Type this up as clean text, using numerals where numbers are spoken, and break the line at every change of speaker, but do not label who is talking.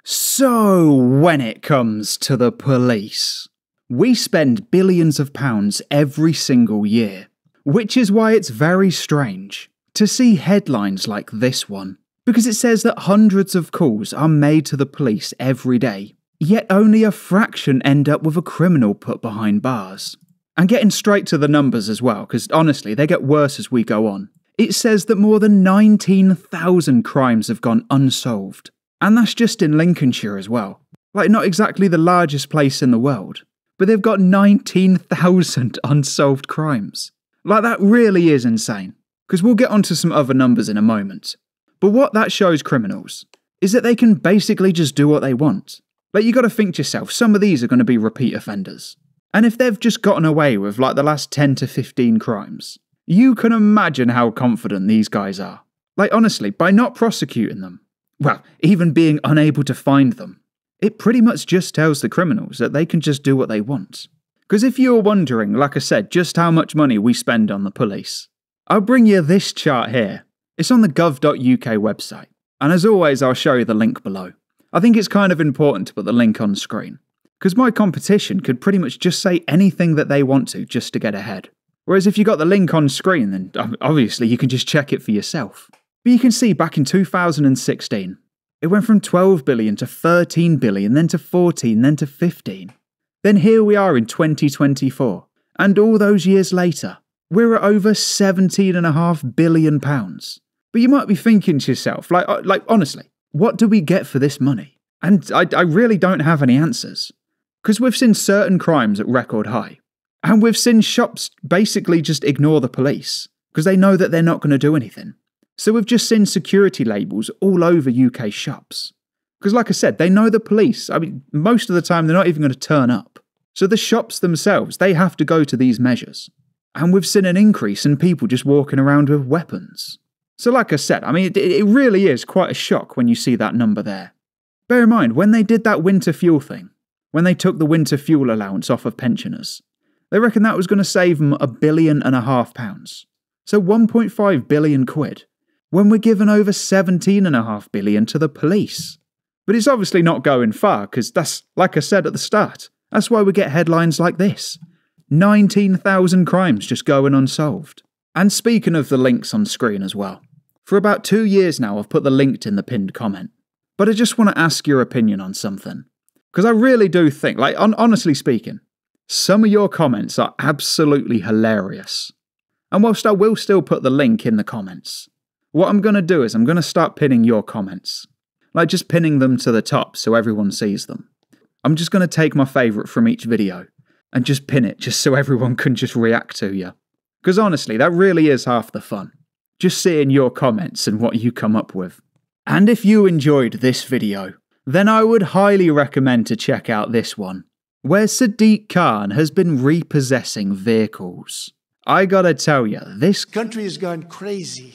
So, when it comes to the police, we spend billions of pounds every single year, which is why it's very strange to see headlines like this one, because it says that hundreds of calls are made to the police every day, yet only a fraction end up with a criminal put behind bars. And getting straight to the numbers as well, because honestly, they get worse as we go on. It says that more than 19,000 crimes have gone unsolved. And that's just in Lincolnshire as well. Like, not exactly the largest place in the world, but they've got 19,000 unsolved crimes. Like, that really is insane. Because we'll get onto some other numbers in a moment. But what that shows criminals is that they can basically just do what they want. Like, you gotta think to yourself, some of these are going to be repeat offenders. And if they've just gotten away with like the last 10 to 15 crimes, you can imagine how confident these guys are. Like, honestly, by not prosecuting them, well, even being unable to find them, it pretty much just tells the criminals that they can just do what they want. Because if you're wondering, like I said, just how much money we spend on the police, I'll bring you this chart here. It's on the gov.uk website. And as always, I'll show you the link below. I think it's kind of important to put the link on screen, because my competition could pretty much just say anything that they want to just to get ahead. Whereas if you got the link on screen, then obviously you can just check it for yourself. But you can see back in 2016, it went from 12 billion to 13 billion, then to 14, then to 15. Then here we are in 2024, and all those years later, we're at over £17.5 billion. But you might be thinking to yourself, like honestly, what do we get for this money? And I really don't have any answers. Because we've seen certain crimes at record high, and we've seen shops basically just ignore the police, because they know that they're not going to do anything. So we've just seen security labels all over UK shops. Because like I said, they know the police. I mean, most of the time they're not even going to turn up. So the shops themselves, they have to go to these measures. And we've seen an increase in people just walking around with weapons. So like I said, I mean, it really is quite a shock when you see that number there. Bear in mind, when they did that winter fuel thing, when they took the winter fuel allowance off of pensioners, they reckon that was going to save them £1.5 billion. So 1.5 billion quid. When we're giving over 17.5 billion to the police. But it's obviously not going far, because that's, like I said at the start, that's why we get headlines like this. 19,000 crimes just going unsolved. And speaking of the links on screen as well, for about 2 years now I've put the link in the pinned comment. But I just want to ask your opinion on something. Because I really do think, like, honestly speaking, some of your comments are absolutely hilarious. And whilst I will still put the link in the comments, what I'm going to do is I'm going to start pinning your comments. Like, just pinning them to the top so everyone sees them. I'm just going to take my favourite from each video and just pin it just so everyone can just react to you. Because honestly, that really is half the fun. Just seeing your comments and what you come up with. And if you enjoyed this video, then I would highly recommend to check out this one, where Sadiq Khan has been repossessing vehicles. I gotta tell you, this
country has gone crazy.